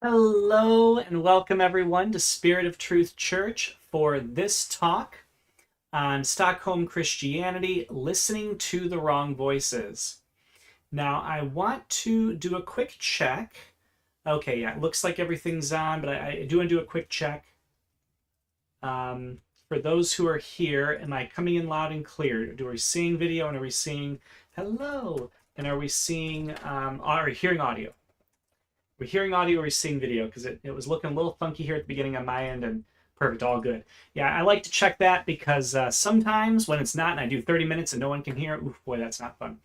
Hello and welcome everyone to Spirit of Truth Church for this talk on Stockholm Christianity, listening to the wrong voices. Now, I want to do a quick check. Okay, yeah, it looks like everything's on, but I do want to do a quick check. For those who are here, am I coming in loud and clear? Are we seeing video and are we seeing hello? And are we seeing, are we hearing audio? We're hearing audio or we're seeing video because it was looking a little funky here at the beginning on my end, and perfect, all good. Yeah, I like to check that because sometimes when it's not and I do 30 minutes and no one can hear, oof, boy, that's not fun.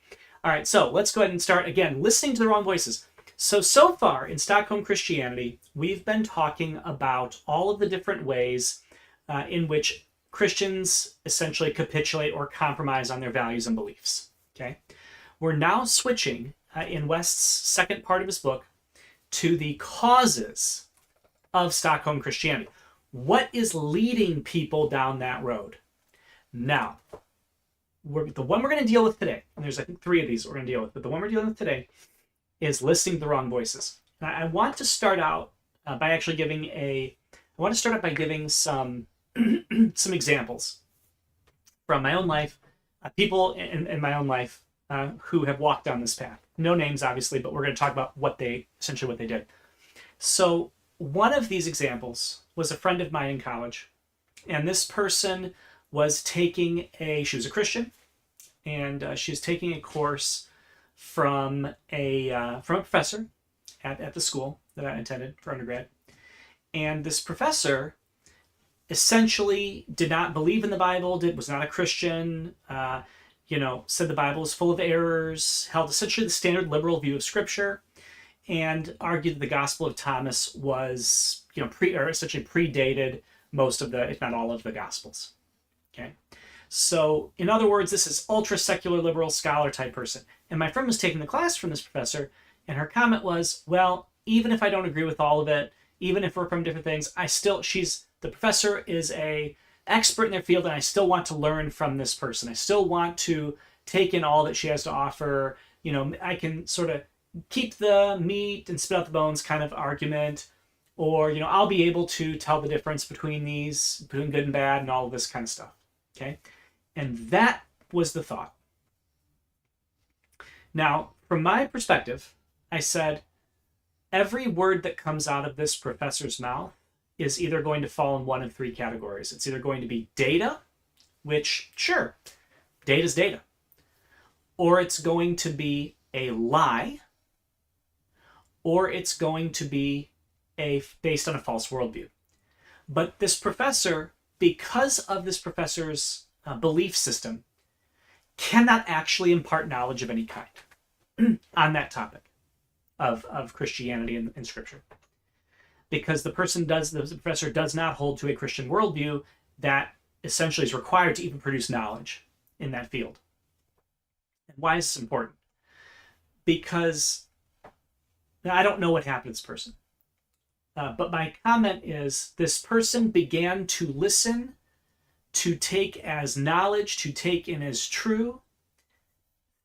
All right, so let's go ahead and start again, listening to the wrong voices. So far in Stockholm Christianity, we've been talking about all of the different ways in which Christians essentially capitulate or compromise on their values and beliefs. Okay, we're now switching in West's second part of his book to the causes of Stockholm Christianity. What is leading people down that road? Now, the one we're going to deal with today, and there's I think 3 of these we're going to deal with, but the one we're dealing with today is listening to the wrong voices. Now, I want to start out by actually giving some some examples from my own life, people in my own life who have walked down this path. No names, obviously, but we're going to talk about essentially what they did. So one of these examples was a friend of mine in college, and this person was she was a Christian, and she was taking a course from a professor at the school that I attended for undergrad. And this professor essentially did not believe in the Bible, was not a Christian, said the Bible is full of errors, held essentially the standard liberal view of Scripture, and argued that the Gospel of Thomas was, essentially predated most of the, if not all of the Gospels. Okay, so in other words, this is ultra secular liberal scholar type person. And my friend was taking the class from this professor, and her comment was, "Well, even if I don't agree with all of it, even if we're from different things, the professor is a expert in their field, and I still want to learn from this person. I still want to take in all that she has to offer. I can sort of keep the meat and spit out the bones kind of argument, or I'll be able to tell the difference between good and bad and all of this kind of stuff." Okay, and that was the thought. Now, from my perspective, I said every word that comes out of this professor's mouth is either going to fall in one of 3 categories. It's either going to be data, which, sure, data's data. Or it's going to be a lie, or it's going to be based on a false worldview. But this professor, because of this professor's belief system, cannot actually impart knowledge of any kind on that topic of Christianity and Scripture. Because the professor does not hold to a Christian worldview that essentially is required to even produce knowledge in that field. And why is this important? Because now, I don't know what happened to this person. But my comment is this person began to listen, to take as knowledge, to take in as true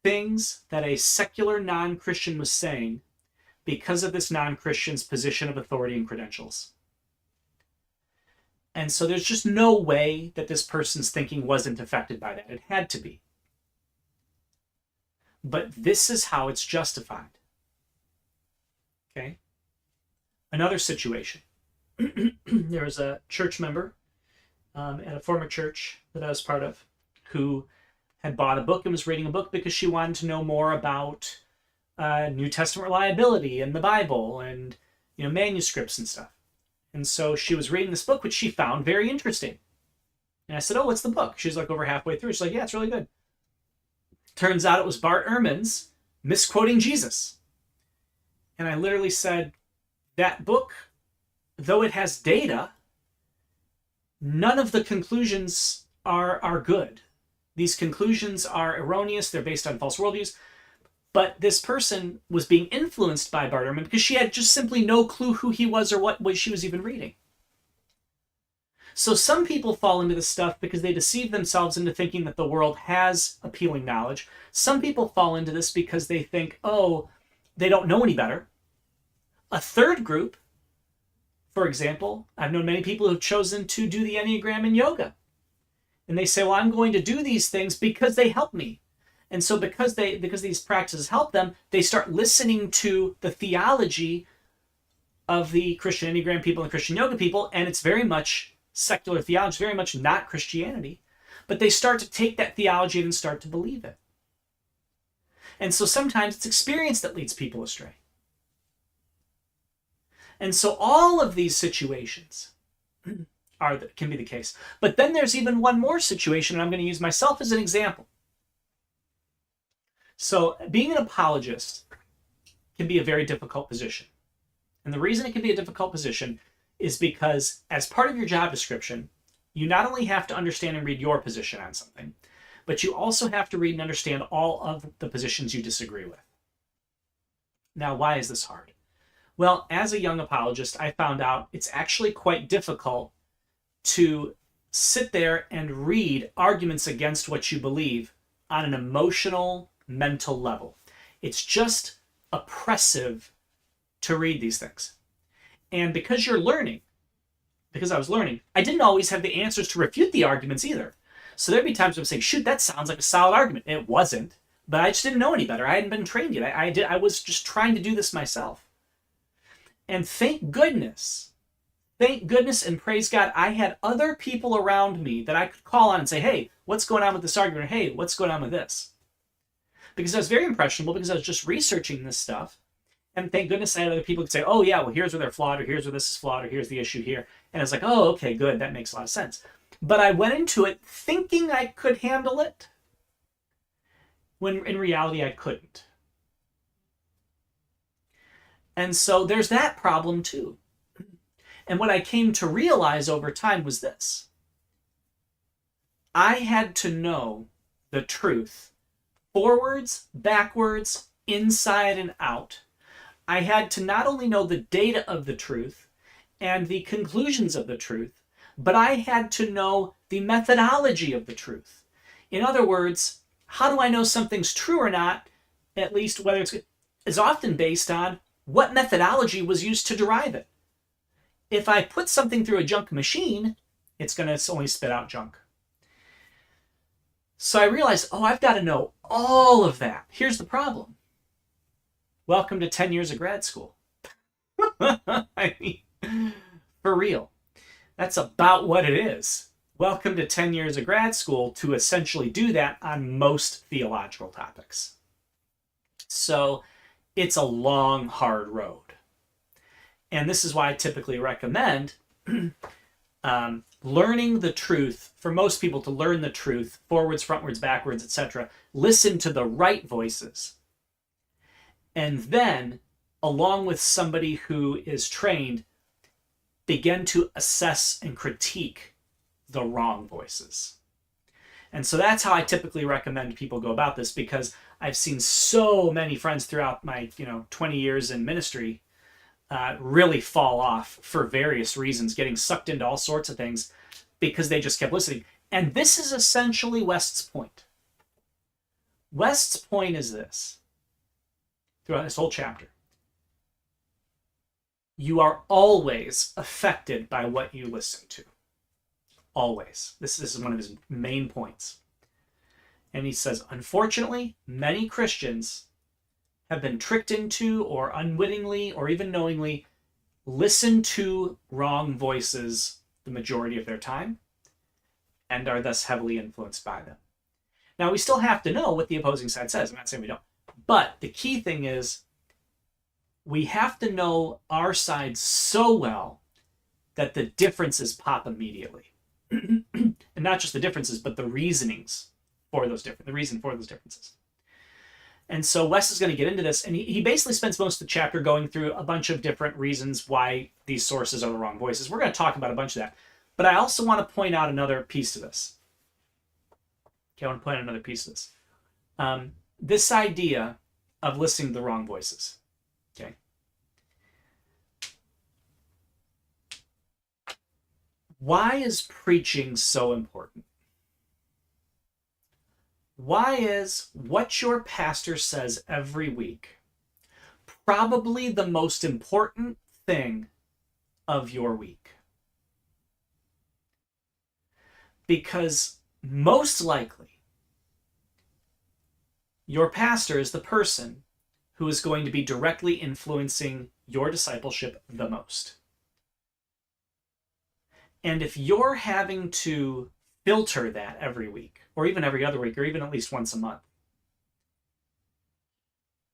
things that a secular non-Christian was saying, because of this non-Christian's position of authority and credentials. And so there's just no way that this person's thinking wasn't affected by that. It had to be. But this is how it's justified. Okay? Another situation. There was a church member at a former church that I was part of who had bought a book and was reading a book because she wanted to know more about New Testament reliability and the Bible and manuscripts and stuff. And so she was reading this book, which she found very interesting. And I said, "Oh, what's the book?" She's like over halfway through. She's like, "Yeah, it's really good." Turns out it was Bart Ehrman's misquoting Jesus. And I literally said, that book, though it has data, none of the conclusions are good. These conclusions are erroneous. They're based on false worldviews. But this person was being influenced by Bart Ehrman because she had just simply no clue who he was or what she was even reading. So some people fall into this stuff because they deceive themselves into thinking that the world has appealing knowledge. Some people fall into this because they think, oh, they don't know any better. A third group For example, I've known many people who've chosen to do the Enneagram in yoga. And they say, well, I'm going to do these things because they help me. And so because these practices help them, they start listening to the theology of the Christian Enneagram people and the Christian yoga people, and it's very much secular theology, very much not Christianity. But they start to take that theology and start to believe it. And so sometimes it's experience that leads people astray. And so all of these situations can be the case. But then there's even one more situation, and I'm going to use myself as an example. So being an apologist can be a very difficult position. And the reason it can be a difficult position is because as part of your job description, you not only have to understand and read your position on something, but you also have to read and understand all of the positions you disagree with. Now, why is this hard? Well, as a young apologist, I found out it's actually quite difficult to sit there and read arguments against what you believe on an emotional, mental level. It's just oppressive to read these things. And because I was learning, I didn't always have the answers to refute the arguments either. So there'd be times when I'm saying, shoot, that sounds like a solid argument. It wasn't, but I just didn't know any better. I hadn't been trained yet. I was just trying to do this myself. And thank goodness and praise God, I had other people around me that I could call on and say, hey, what's going on with this argument? Or, hey, what's going on with this? Because I was very impressionable because I was just researching this stuff. And thank goodness I had other people who could say, oh yeah, well, here's where they're flawed, or here's where this is flawed, or here's the issue here. And I was like, oh, okay, good. That makes a lot of sense. But I went into it thinking I could handle it, when in reality I couldn't. And so there's that problem too. And what I came to realize over time was this. I had to know the truth, forwards, backwards, inside and out. I had to not only know the data of the truth and the conclusions of the truth, but I had to know the methodology of the truth. In other words, how do I know something's true or not, at least whether it's is often based on what methodology was used to derive it. If I put something through a junk machine, it's going to only spit out junk. So I realized, I've got to know all of that. Here's the problem. Welcome to 10 years of grad school. I mean, for real. That's about what it is. Welcome to 10 years of grad school to essentially do that on most theological topics. So it's a long, hard road. And this is why I typically recommend learning the truth. For most people, to learn the truth, forwards, frontwards, backwards, etc., listen to the right voices. And then, along with somebody who is trained, begin to assess and critique the wrong voices. And so that's how I typically recommend people go about this, because I've seen so many friends throughout my 20 years in ministry really fall off for various reasons, getting sucked into all sorts of things because they just kept listening. And this is essentially West's point. West's point is this, throughout this whole chapter. You are always affected by what you listen to. Always. This is one of his main points. And he says, unfortunately, many Christians have been tricked into, or unwittingly, or even knowingly, listen to wrong voices the majority of their time, and are thus heavily influenced by them. Now, we still have to know what the opposing side says. I'm not saying we don't. But the key thing is, we have to know our side so well that the differences pop immediately. And not just the differences, but the reasonings for those the reason for those differences. And so Wes is going to get into this, and he basically spends most of the chapter going through a bunch of different reasons why these sources are the wrong voices. We're going to talk about a bunch of that. But I also want to point out another piece to this. Okay, I want to point out another piece to this. This idea of listening to the wrong voices. Okay. Why is preaching so important? Why is what your pastor says every week probably the most important thing of your week. Because most likely, your pastor is the person who is going to be directly influencing your discipleship the most. And if you're having to filter that every week, or even every other week, or even at least once a month,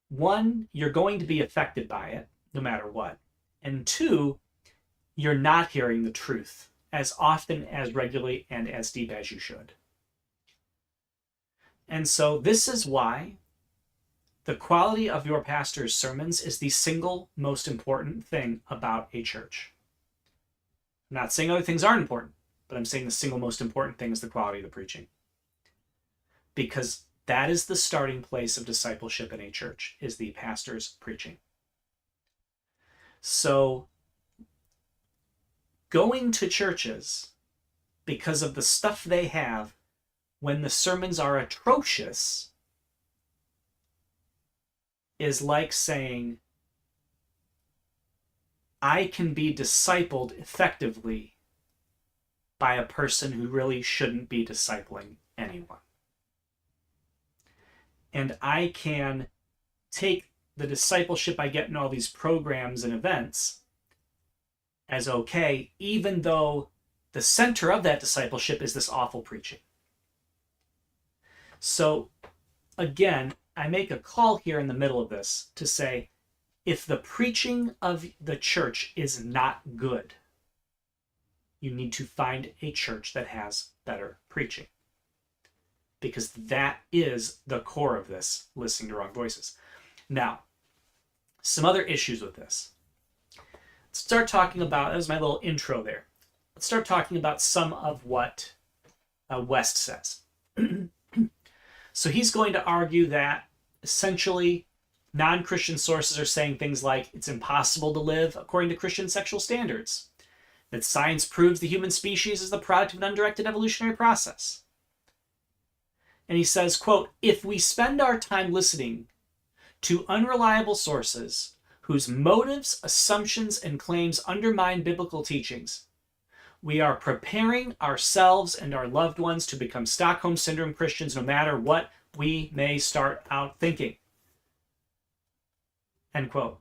one, you're going to be affected by it no matter what. And two, you're not hearing the truth as often, as regularly, and as deep as you should. And so this is why the quality of your pastor's sermons is the single most important thing about a church. I'm not saying other things aren't important, but I'm saying the single most important thing is the quality of the preaching. Because that is the starting place of discipleship in a church, is the pastor's preaching. So going to churches because of the stuff they have when the sermons are atrocious is like saying, I can be discipled effectively by a person who really shouldn't be discipling anyone. And I can take the discipleship I get in all these programs and events as okay, even though the center of that discipleship is this awful preaching. So again, I make a call here in the middle of this to say, if the preaching of the church is not good, you need to find a church that has better preaching. Because that is the core of this, listening to wrong voices. Now, some other issues with this. Let's start talking about, that was my little intro there. Let's start talking about some of what West says. So he's going to argue that essentially non-Christian sources are saying things like it's impossible to live according to Christian sexual standards, that science proves the human species is the product of an undirected evolutionary process. And he says, quote, if we spend our time listening to unreliable sources whose motives, assumptions, and claims undermine biblical teachings, we are preparing ourselves and our loved ones to become Stockholm Syndrome Christians no matter what we may start out thinking. End quote.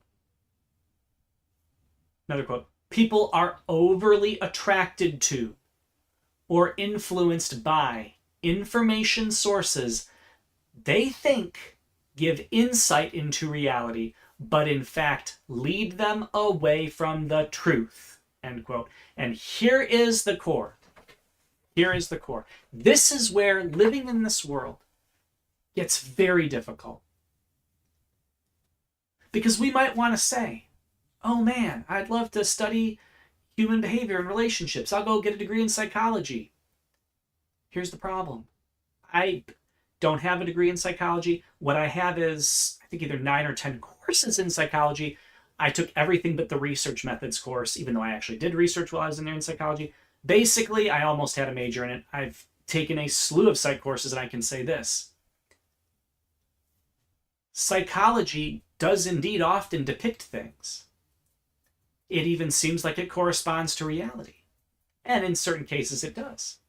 Another quote. People are overly attracted to or influenced by information sources they think give insight into reality, but in fact lead them away from the truth. End quote. And here is the core. Here is the core. This is where living in this world gets very difficult. Because we might want to say, oh man, I'd love to study human behavior and relationships. I'll go get a degree in psychology. Here's the problem. I don't have a degree in psychology. What I have is, I think, either 9 or 10 courses in psychology. I took everything but the research methods course, even though I actually did research while I was in there in psychology. Basically, I almost had a major in it. I've taken a slew of psych courses, and I can say this. Psychology does indeed often depict things. It even seems like it corresponds to reality. And in certain cases, it does.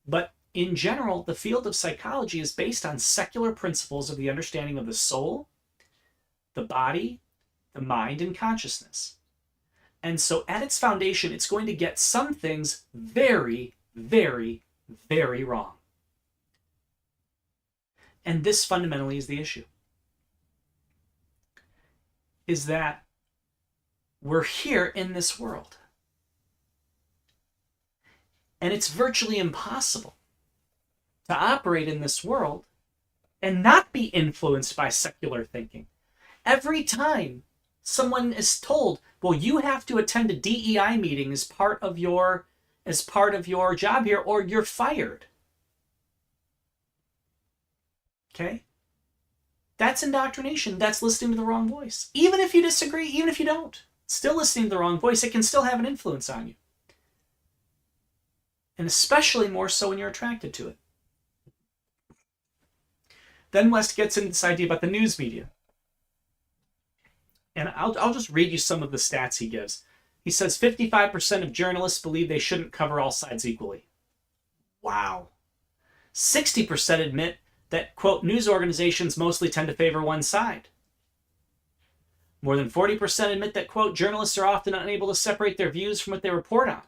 But in general, the field of psychology is based on secular principles of the understanding of the soul, the body, the mind, and consciousness. And so at its foundation, it's going to get some things very, very, very wrong. And this fundamentally is the issue. Is that we're here in this world. And it's virtually impossible to operate in this world and not be influenced by secular thinking. Every time someone is told, well, you have to attend a DEI meeting as part of your job here, or you're fired. Okay? That's indoctrination. That's listening to the wrong voice. Even if you disagree, even if you don't, still listening to the wrong voice, it can still have an influence on you. And especially more so when you're attracted to it. Then West gets into this idea about the news media. And I'll just read you some of the stats he gives. He says 55% of journalists believe they shouldn't cover all sides equally. Wow. 60% admit that, quote, news organizations mostly tend to favor one side. More than 40% admit that, quote, journalists are often unable to separate their views from what they report on.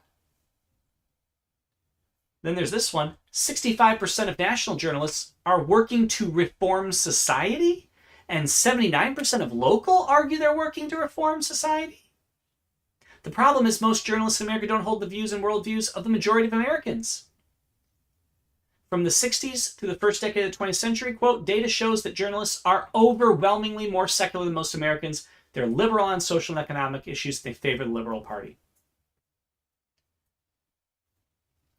Then there's this one. 65% of national journalists are working to reform society, and 79% of local argue they're working to reform society. The problem is most journalists in America don't hold the views and worldviews of the majority of Americans. From the 60s through the first decade of the 20th century, quote, data shows that journalists are overwhelmingly more secular than most Americans. They're liberal on social and economic issues. They favor the liberal party.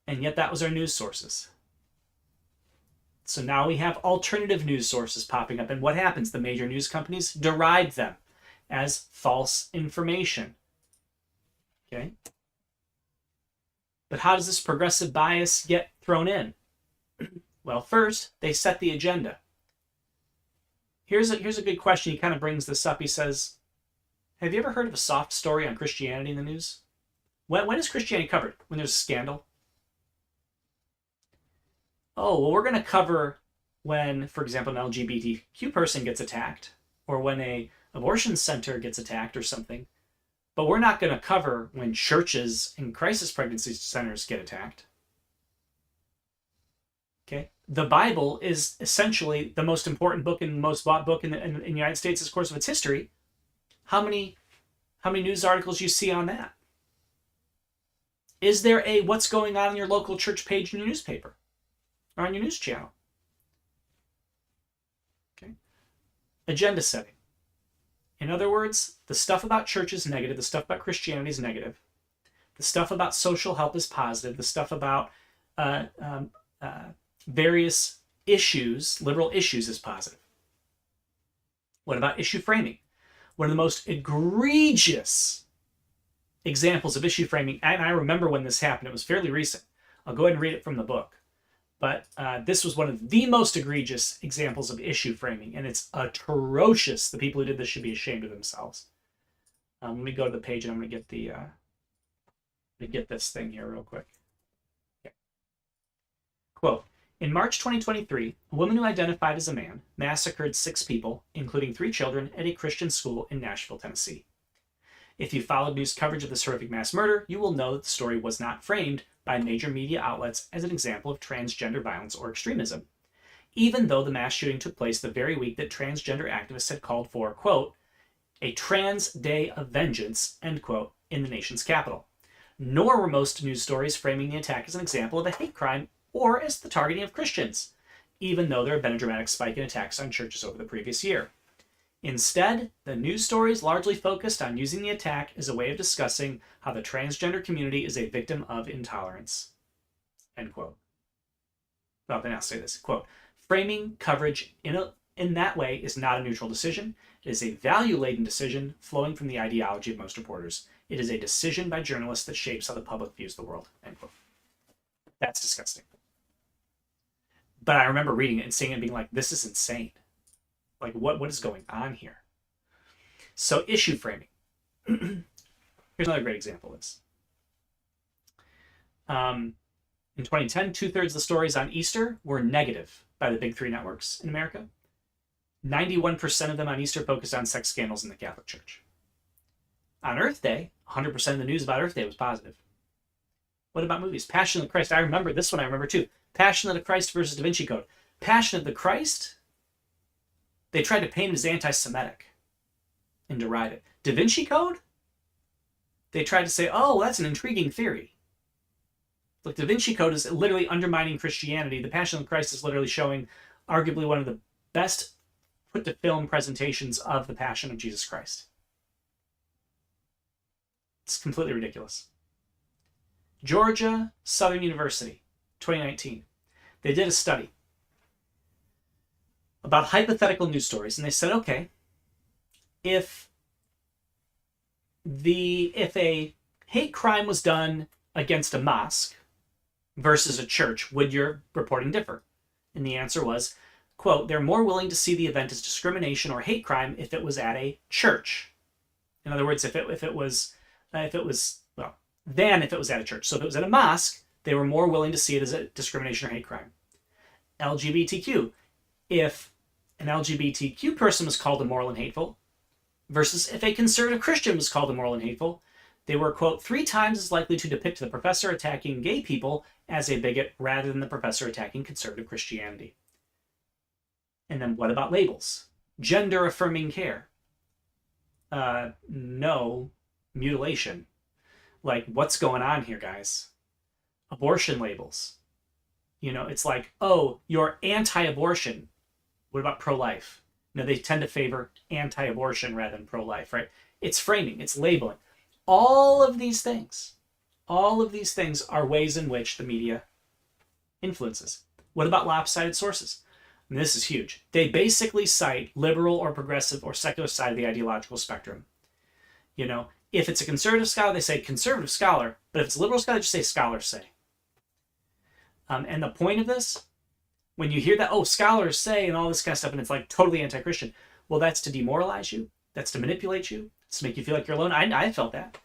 And yet that was our news sources. So now we have alternative news sources popping up. And what happens? The major news companies deride them as false information. Okay? But how does this progressive bias get thrown in? Well, first, they set the agenda. Here's a good question. He kind of brings this up. He says, have you ever heard of a soft story on Christianity in the news? When is Christianity covered? When there's a scandal? Oh, well, we're going to cover when, for example, an LGBTQ person gets attacked, or when an abortion center gets attacked or something. But we're not going to cover when churches and crisis pregnancy centers get attacked. Okay? The Bible is essentially the most important book and most bought book in the United States in the course of its history. How many news articles you see on that? Is there a what's going on in your local church page in your newspaper or on your news channel? Okay. Agenda setting. In other words, the stuff about church is negative. The stuff about Christianity is negative. The stuff about social help is positive. The stuff about various issues, liberal issues, is positive. What about issue framing? One of the most egregious examples of issue framing, and I remember when this happened, it was fairly recent. I'll go ahead and read it from the book. But this was one of the most egregious examples of issue framing, and it's atrocious. The people who did this should be ashamed of themselves. Let me go to the page, and I'm going to get this thing here real quick. Okay. Quote, in March 2023, a woman who identified as a man massacred 6 people, including 3 children, at a Christian school in Nashville, Tennessee. If you followed news coverage of this horrific mass murder, you will know that the story was not framed by major media outlets as an example of transgender violence or extremism, even though the mass shooting took place the very week that transgender activists had called for, quote, a trans day of vengeance, end quote, in the nation's capital. Nor were most news stories framing the attack as an example of a hate crime or as the targeting of Christians, even though there had been a dramatic spike in attacks on churches over the previous year. Instead, the news stories largely focused on using the attack as a way of discussing how the transgender community is a victim of intolerance. End quote. Well, then I'll say this, quote, framing coverage in that way is not a neutral decision. It is a value-laden decision flowing from the ideology of most reporters. It is a decision by journalists that shapes how the public views the world. End quote. That's disgusting. But I remember reading it and seeing it and being like, this is insane. Like, what is going on here? So, issue framing. Here's another great example of this. In 2010, 2/3 of the stories on Easter were negative by the big 3 networks in America. 91% of them on Easter focused on sex scandals in the Catholic Church. On Earth Day, 100% of the news about Earth Day was positive. What about movies? Passion of the Christ. I remember this one. I remember too. Passion of the Christ versus Da Vinci Code. Passion of the Christ, they tried to paint it as anti-Semitic and deride it. Da Vinci Code, they tried to say, oh, that's an intriguing theory. Look, Da Vinci Code is literally undermining Christianity. The Passion of the Christ is literally showing arguably one of the best put-to-film presentations of the Passion of Jesus Christ. It's completely ridiculous. Georgia Southern University, 2019. They did a study about hypothetical news stories, and they said, okay, if a hate crime was done against a mosque versus a church, would your reporting differ? And the answer was, quote, they're more willing to see the event as discrimination or hate crime if it was at a church. In other words, if it was if it was, well, than if it was at a church. So if it was at a mosque, they were more willing to see it as a discrimination or hate crime. LGBTQ. If an LGBTQ person was called immoral and hateful, versus if a conservative Christian was called immoral and hateful, they were, quote, 3 times as likely to depict the professor attacking gay people as a bigot rather than the professor attacking conservative Christianity. And then what about labels? Gender affirming care. No mutilation. Like, what's going on here, guys? Abortion labels. You know, it's like, oh, you're anti-abortion. What about pro-life? No, they tend to favor anti-abortion rather than pro-life, right? It's framing, it's labeling. All of these things are ways in which the media influences. What about lopsided sources? And this is huge. They basically cite liberal or progressive or secular side of the ideological spectrum. You know, if it's a conservative scholar, they say conservative scholar, but if it's a liberal scholar, they just say scholars say. And the point of this, when you hear that, oh, scholars say and all this kind of stuff, and it's like totally anti-Christian, well, that's to demoralize you. That's to manipulate you. It's to make you feel like you're alone. I felt that.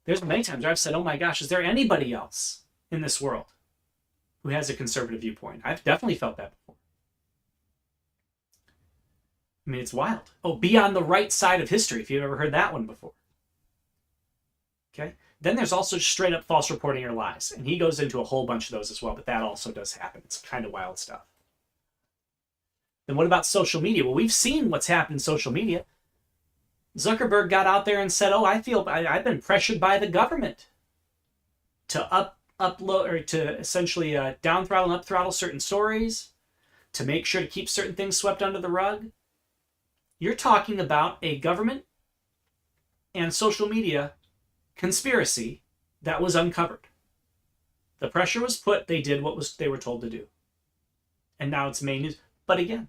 There's many times where I've said, oh my gosh, is there anybody else in this world who has a conservative viewpoint? I've definitely felt that before. I mean, it's wild. Oh, be on the right side of history, if you've ever heard that one before. Okay? Then there's also straight up false reporting or lies. And he goes into a whole bunch of those as well, but that also does happen. It's kind of wild stuff. Then what about social media? Well, we've seen what's happened in social media. Zuckerberg got out there and said, oh, I've been pressured by the government to upload or to essentially down throttle and up throttle certain stories, to make sure to keep certain things swept under the rug. You're talking about a government and social media conspiracy that was uncovered. The pressure was put, they did what they were told to do. And now it's main news. But again,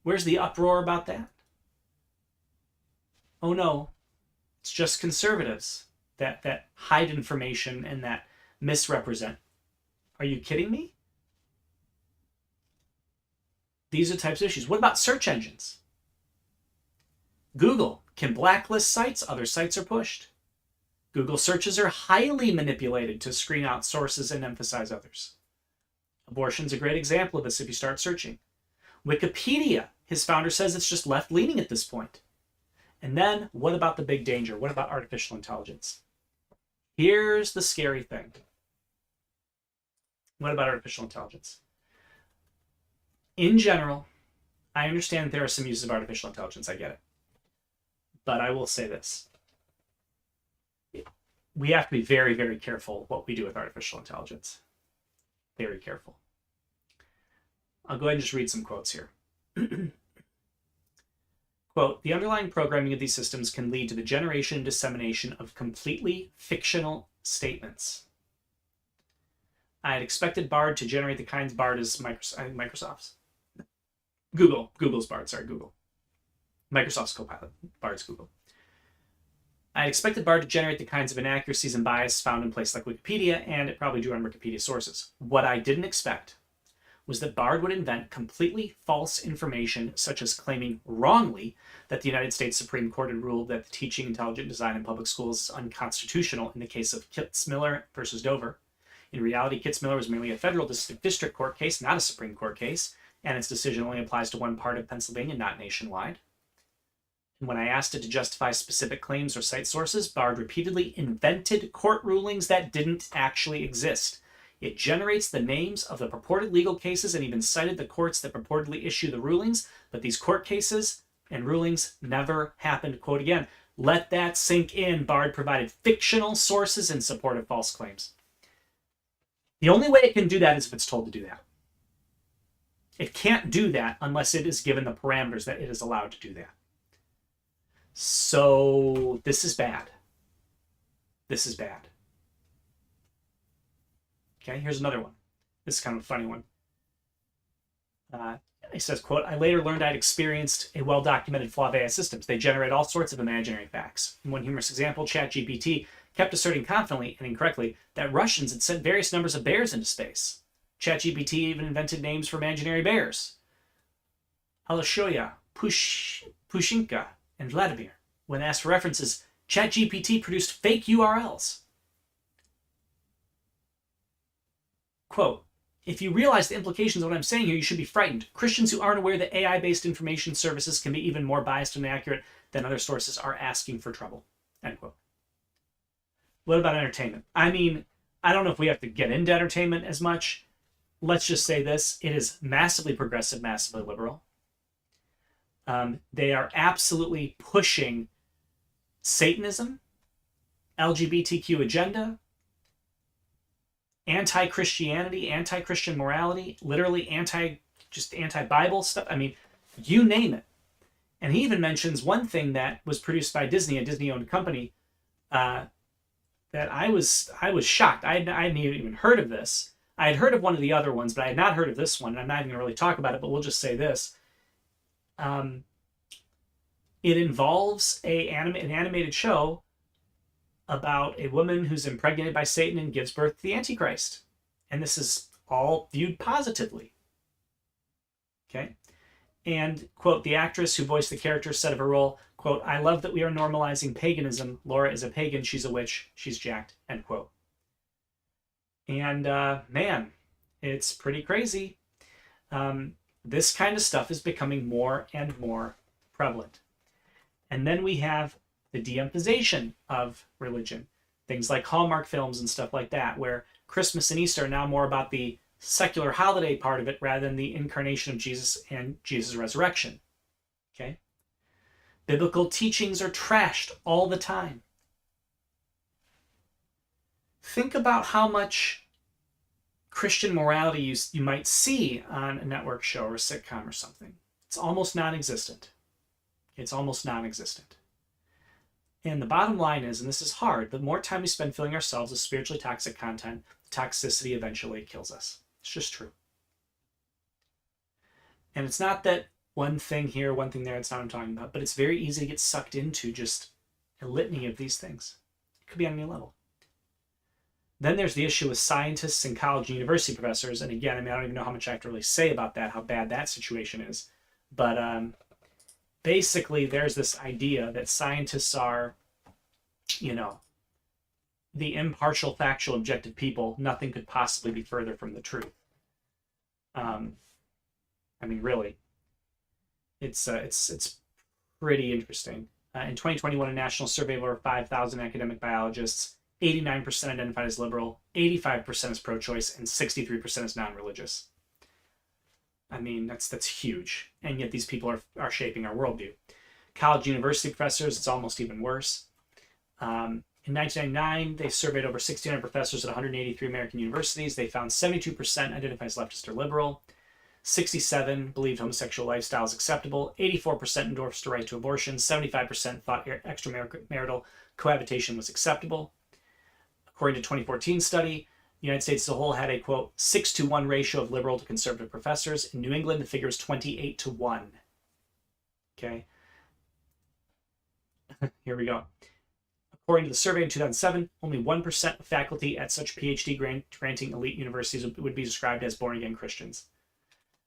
where's the uproar about that? Oh no, it's just conservatives that hide information and that misrepresent. Are you kidding me? These are types of issues. What about search engines? Google can blacklist sites, other sites are pushed. Google searches are highly manipulated to screen out sources and emphasize others. Abortion's a great example of this if you start searching. Wikipedia, his founder says it's just left-leaning at this point. And then, what about the big danger? What about artificial intelligence? Here's the scary thing. What about artificial intelligence? In general, I understand there are some uses of artificial intelligence. I get it. But I will say this. We have to be very, very careful what we do with artificial intelligence. Very careful. I'll go ahead and just read some quotes here. Quote, the underlying programming of these systems can lead to the generation and dissemination of completely fictional statements. I had expected Bard to generate the kinds Bard is Microsoft's. Google's Bard, sorry, Google. Microsoft's Copilot, Bard's Google. I had expected Bard to generate the kinds of inaccuracies and bias found in places like Wikipedia, and it probably drew on Wikipedia sources. What I didn't expect was that Bard would invent completely false information, such as claiming wrongly that the United States Supreme Court had ruled that the teaching intelligent design in public schools is unconstitutional in the case of Kitzmiller versus Dover. In reality, Kitzmiller was merely a federal district court case, not a Supreme Court case, and its decision only applies to one part of Pennsylvania, not nationwide. And when I asked it to justify specific claims or cite sources, Bard repeatedly invented court rulings that didn't actually exist. It generates the names of the purported legal cases and even cited the courts that purportedly issue the rulings, but these court cases and rulings never happened. Quote again, let that sink in. Bard provided fictional sources in support of false claims. The only way it can do that is if it's told to do that. It can't do that unless it is given the parameters that it is allowed to do that. So this is bad. This is bad. Okay, here's another one. This is kind of a funny one. It says, quote, I later learned I'd experienced a well-documented flaw of AI systems. They generate all sorts of imaginary facts. In one humorous example, ChatGPT kept asserting confidently and incorrectly that Russians had sent various numbers of bears into space. ChatGPT even invented names for imaginary bears. Alashoya, Pushinka, and Vladimir. When asked for references, ChatGPT produced fake URLs. Quote, if you realize the implications of what I'm saying here, you should be frightened. Christians who aren't aware that AI-based information services can be even more biased and inaccurate than other sources are asking for trouble. End quote. What about entertainment? I mean, I don't know if we have to get into entertainment as much. Let's just say this. It is massively progressive, massively liberal. They are absolutely pushing Satanism, LGBTQ agenda, anti-Christianity, anti-Christian morality, literally anti-Bible stuff. I mean, you name it. And he even mentions one thing that was produced by Disney, a Disney-owned company, that I was shocked. I hadn't even heard of this. I had heard of one of the other ones, but I had not heard of this one. And I'm not even going to really talk about it, but we'll just say this. It involves an animated show about a woman who's impregnated by Satan and gives birth to the Antichrist. And this is all viewed positively. Okay? And, quote, the actress who voiced the character said of her role, quote, I love that we are normalizing paganism. Laura is a pagan. She's a witch. She's jacked. End quote. And, man, it's pretty crazy. This kind of stuff is becoming more and more prevalent. And then we have the de-emphasization of religion. Things like Hallmark films and stuff like that, where Christmas and Easter are now more about the secular holiday part of it rather than the incarnation of Jesus and Jesus' resurrection. Okay? Biblical teachings are trashed all the time. Think about how much Christian morality you might see on a network show or a sitcom or something. It's almost non-existent. It's almost non-existent. And the bottom line is, and this is hard, the more time we spend filling ourselves with spiritually toxic content, toxicity eventually kills us. It's just true. And it's not that one thing here, one thing there, that's not what I'm talking about, but it's very easy to get sucked into just a litany of these things. It could be on any level. Then there's the issue with scientists and college and university professors. And again, I mean, I don't even know how much I have to really say about that, how bad that situation is. But basically, there's this idea that scientists are, the impartial, factual, objective people. Nothing could possibly be further from the truth. I mean, really, it's pretty interesting. In 2021, a national survey of over 5,000 academic biologists, 89% identified as liberal, 85% as pro-choice, and 63% as non-religious. I mean, that's huge. And yet these people are shaping our worldview. College university professors, it's almost even worse. In 1999, they surveyed over 1,600 professors at 183 American universities. They found 72% identify as leftist or liberal. 67 believed homosexual lifestyle is acceptable. 84% endorsed the right to abortion. 75% thought extramarital cohabitation was acceptable. According to a 2014 study, the United States as a whole had a, quote, 6-to-1 ratio of liberal to conservative professors. In New England, the figure is 28-to-1. Okay. Here we go. According to the survey in 2007, only 1% of faculty at such PhD granting elite universities would be described as born-again Christians.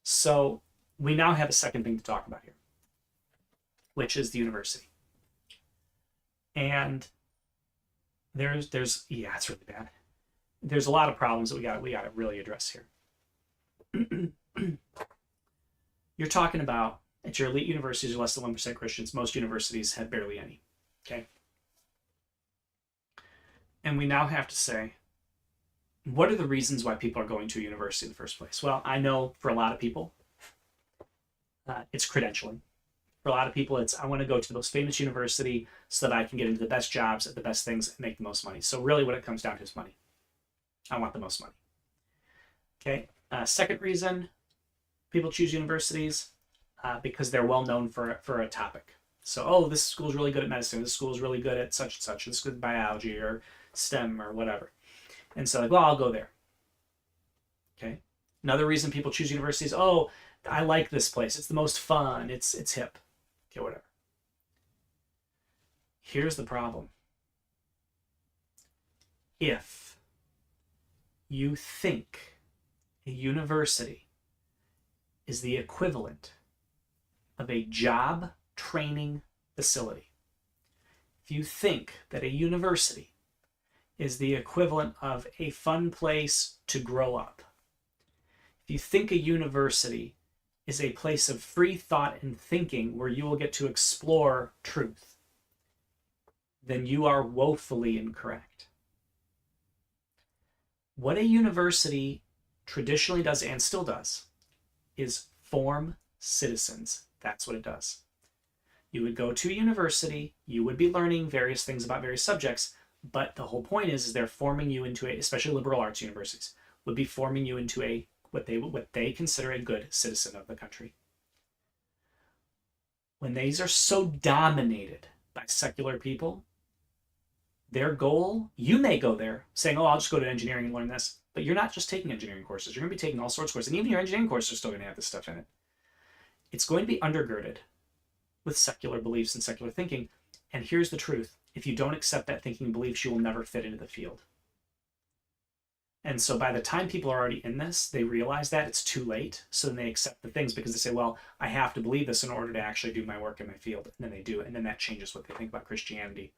So we now have a second thing to talk about here, which is the university. And there's yeah, it's really bad. There's a lot of problems that we got to really address here. You're talking about at your elite universities are less than 1% Christians. Most universities have barely any. Okay. And we now have to say, what are the reasons why people are going to a university in the first place? Well, I know for a lot of people, it's credentialing. For a lot of people, it's I want to go to the most famous university so that I can get into the best jobs at the best things and make the most money. So really what it comes down to is money. I want the most money. Okay. Second reason people choose universities, because they're well known for a topic. So, oh, this school's really good at medicine. This school's really good at such and such. This is good at biology or STEM or whatever. And so, like, well, I'll go there. Okay. Another reason people choose universities, oh, I like this place. It's the most fun. It's hip. Okay, whatever. Here's the problem. If you think a university is the equivalent of a job training facility, If you think that a university is the equivalent of a fun place to grow up, if you think a university is a place of free thought and thinking where you will get to explore truth, then you are woefully incorrect. What a university traditionally does and still does is form citizens. That's what it does. You would go to a university, you would be learning various things about various subjects, but the whole point is they're forming you into a, especially liberal arts universities, would be forming you into a what they consider a good citizen of the country. When these are so dominated by secular people, their goal, you may go there saying, oh, I'll just go to engineering and learn this, but you're not just taking engineering courses. You're going to be taking all sorts of courses, and even your engineering courses are still going to have this stuff in it. It's going to be undergirded with secular beliefs and secular thinking. And here's the truth. If you don't accept that thinking and beliefs, you will never fit into the field. And so by the time people are already in this, they realize that it's too late. So then they accept the things because they say, well, I have to believe this in order to actually do my work in my field. And then they do it. And then that changes what they think about Christianity.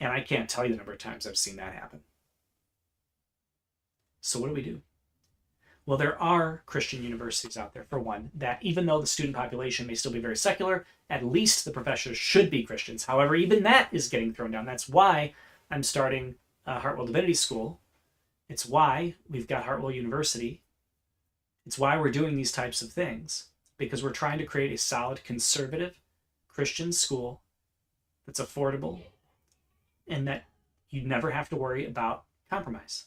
And I can't tell you the number of times I've seen that happen. So what do we do? Well, there are Christian universities out there, for one, that even though the student population may still be very secular, at least the professors should be Christians. However, even that is getting thrown down. That's why I'm starting Hartwell Divinity School. It's why we've got Hartwell University. It's why we're doing these types of things, because we're trying to create a solid conservative Christian school that's affordable and that you never have to worry about compromise.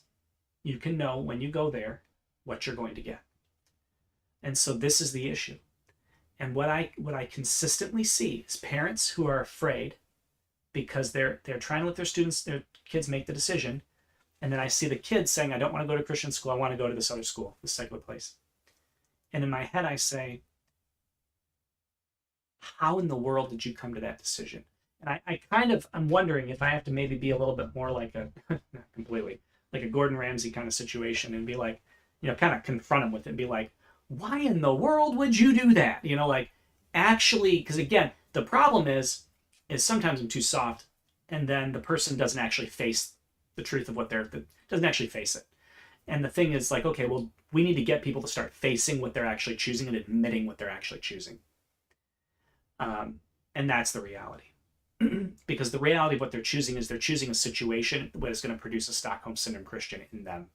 You can know when you go there what you're going to get. And so this is the issue. And what I consistently see is parents who are afraid because they're trying to let their kids make the decision. And then I see the kids saying, I don't want to go to Christian school. I want to go to this other school, this secular place. And in my head, I say, how in the world did you come to that decision? And I'm wondering if I have to maybe be a little bit more like not completely, like a Gordon Ramsay kind of situation and be like, kind of confront him with it and be like, why in the world would you do that? Actually, because again, the problem is sometimes I'm too soft and then the person doesn't actually face the truth of doesn't actually face it. And the thing is like, okay, well, we need to get people to start facing what they're actually choosing and admitting what they're actually choosing. And that's the reality. Because the reality of what they're choosing is they're choosing a situation that is going to produce a Stockholm Syndrome Christian in them.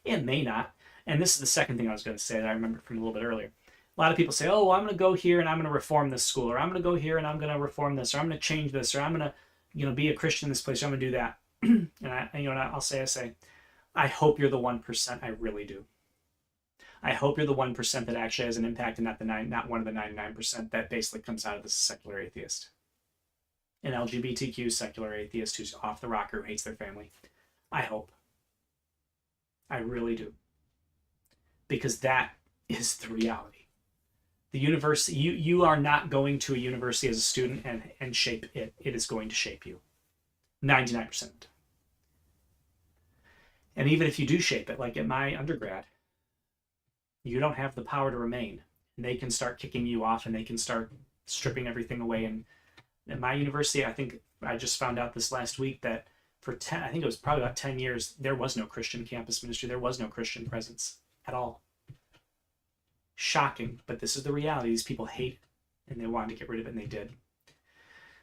It may not. And this is the second thing I was going to say that I remember from a little bit earlier. A lot of people say, oh, well, I'm going to go here and I'm going to reform this school, or I'm going to go here and I'm going to reform this, or I'm going to change this, or I'm going to, be a Christian in this place, or I'm going to do that. And I'll say, I hope you're the 1%. I really do. I hope you're the 1% that actually has an impact and not one of the 99% that basically comes out of this secular atheist. An LGBTQ secular atheist who's off the rocker, who hates their family. I hope. I really do. Because that is the reality. The university, you are not going to a university as a student and shape it. It is going to shape you. 99%. And even if you do shape it, like at my undergrad, you don't have the power to remain. And they can start kicking you off and they can start stripping everything away. And at my university, I think I just found out this last week that I think it was probably about 10 years, there was no Christian campus ministry. There was no Christian presence at all. Shocking, but this is the reality. These people hate it, and they wanted to get rid of it, and they did.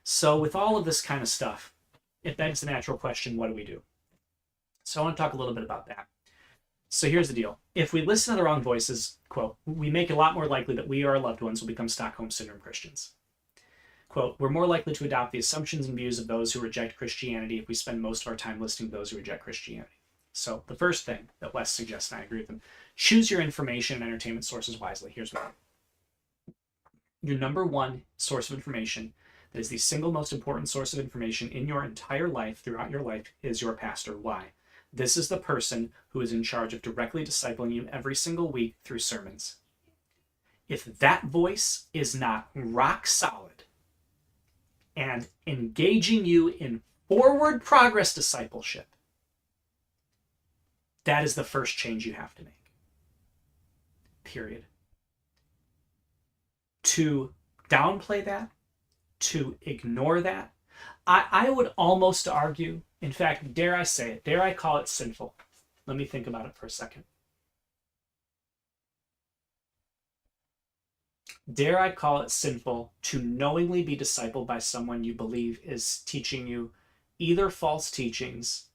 So with all of this kind of stuff, it begs the natural question, what do we do? So I want to talk a little bit about that. So here's the deal. If we listen to the wrong voices, quote, we make it a lot more likely that we or our loved ones will become Stockholm Syndrome Christians. Quote, we're more likely to adopt the assumptions and views of those who reject Christianity if we spend most of our time listening to those who reject Christianity. So the first thing that Wes suggests, and I agree with him, choose your information and entertainment sources wisely. Here's what. Your number one source of information that is the single most important source of information in your entire life, throughout your life, is your pastor. Why? This is the person who is in charge of directly discipling you every single week through sermons. If that voice is not rock solid and engaging you in forward progress discipleship, that is the first change you have to make. Period. To downplay that, to ignore that, I would almost argue, in fact, dare I say it, dare I call it sinful. Let me think about it for a second. Dare I call it sinful to knowingly be discipled by someone you believe is teaching you either false teachings,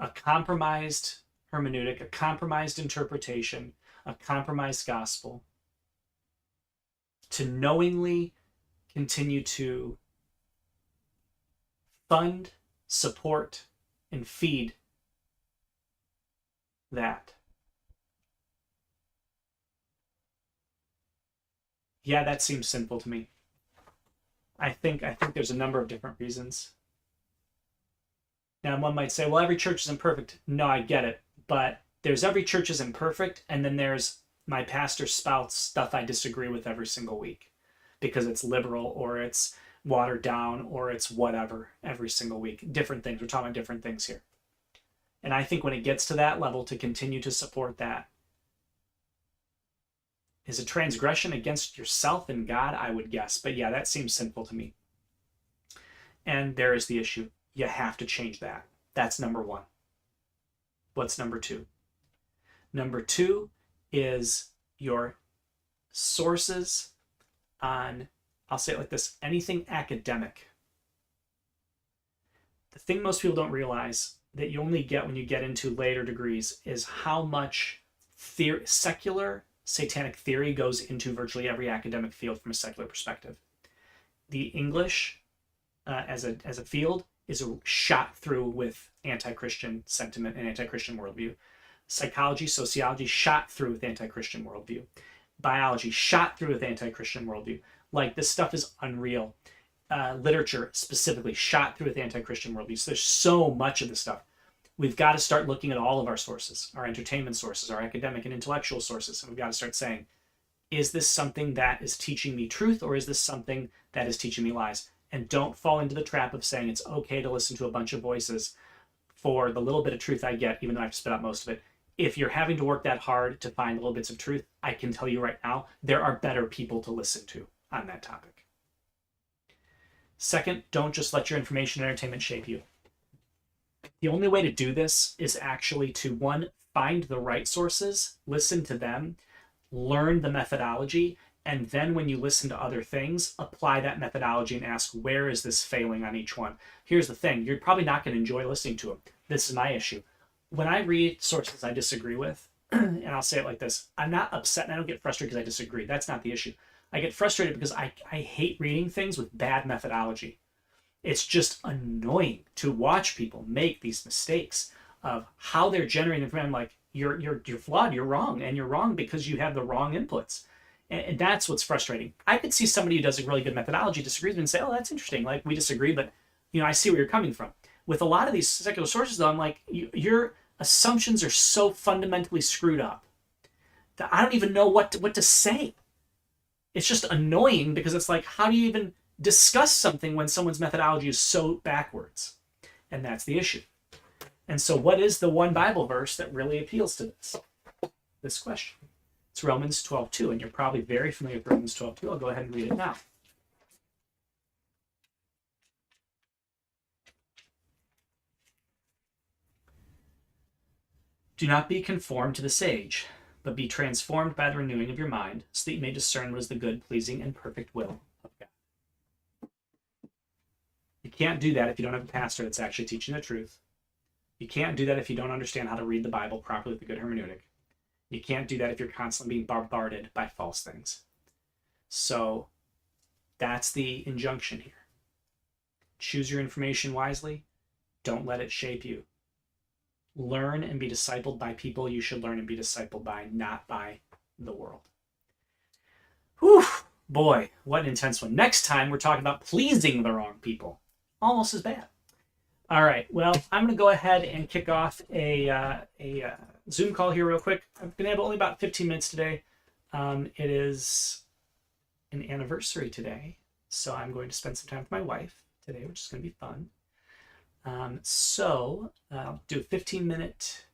a compromised hermeneutic, a compromised interpretation, a compromised gospel, to knowingly continue to fund, support, and feed that. Yeah, that seems sinful to me. I think there's a number of different reasons. Now, one might say, well, every church is imperfect. No, I get it. But there's every church is imperfect, and then there's my pastor spouts stuff I disagree with every single week because it's liberal or it's watered down or it's whatever every single week. Different things. We're talking about different things here. And I think when it gets to that level, to continue to support that is a transgression against yourself and God, I would guess. But yeah, that seems sinful to me. And there is the issue. You have to change that. That's number one. What's number two? Number two is your sources on, I'll say it like this, anything academic. The thing most people don't realize that you only get when you get into later degrees is how much secular satanic theory goes into virtually every academic field from a secular perspective. The English as a field is shot through with anti-Christian sentiment and anti-Christian worldview. Psychology, sociology, shot through with anti-Christian worldview. Biology, shot through with anti-Christian worldview. Like, this stuff is unreal. Literature, specifically, shot through with anti-Christian worldview. So there's so much of this stuff. We've got to start looking at all of our sources, our entertainment sources, our academic and intellectual sources, and we've got to start saying, is this something that is teaching me truth, or is this something that is teaching me lies? And don't fall into the trap of saying it's okay to listen to a bunch of voices for the little bit of truth I get, even though I've spit out most of it. If you're having to work that hard to find little bits of truth, I can tell you right now, there are better people to listen to on that topic. Second, don't just let your information and entertainment shape you. The only way to do this is actually to, one, find the right sources, listen to them, learn the methodology, and then when you listen to other things, apply that methodology and ask, where is this failing on each one? Here's the thing, you're probably not going to enjoy listening to them. This is my issue. When I read sources I disagree with, and I'll say it like this, I'm not upset and I don't get frustrated because I disagree. That's not the issue. I get frustrated because I hate reading things with bad methodology. It's just annoying to watch people make these mistakes of how they're generating information. I'm like, you're flawed, you're wrong, and you're wrong because you have the wrong inputs. And that's what's frustrating. I could see somebody who does a really good methodology disagrees with me and say, oh, that's interesting. Like, we disagree, but I see where you're coming from. With a lot of these secular sources, though, I'm like, your assumptions are so fundamentally screwed up that I don't even know what to say. It's just annoying because it's like, how do you even discuss something when someone's methodology is so backwards? And that's the issue. And so what is the one Bible verse that really appeals to this question? It's Romans 12:2, and you're probably very familiar with Romans 12:2. I'll go ahead and read it now. Do not be conformed to this age, but be transformed by the renewing of your mind, so that you may discern what is the good, pleasing, and perfect will of God. You can't do that if you don't have a pastor that's actually teaching the truth. You can't do that if you don't understand how to read the Bible properly with a good hermeneutic. You can't do that if you're constantly being bombarded by false things. So that's the injunction here. Choose your information wisely. Don't let it shape you. Learn and be discipled by people you should learn and be discipled by, not by the world. Whew, boy, what an intense one. Next time, we're talking about pleasing the wrong people. Almost as bad. All right, well, I'm going to go ahead and kick off a Zoom call here real quick. I've been able only about 15 minutes today. It is an anniversary today, so I'm going to spend some time with my wife today, which is going to be fun. So I'll do a 15-minute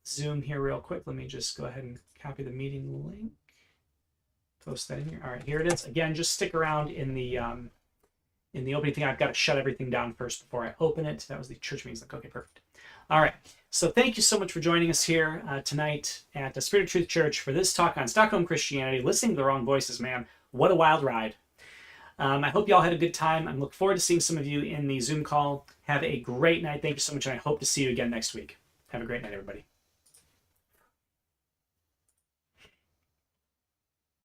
Zoom here real quick. Let me just go ahead and copy the meeting link. Post that in here. All right, here it is. Again, just stick around in the in the opening thing, I've got to shut everything down first before I open it. That was the church meetings. Like, okay, perfect. All right. So thank you so much for joining us here tonight at the Spirit of Truth Church for this talk on Stockholm Christianity. Listening to the wrong voices, man. What a wild ride. I hope you all had a good time. I look forward to seeing some of you in the Zoom call. Have a great night. Thank you so much, and I hope to see you again next week. Have a great night, everybody.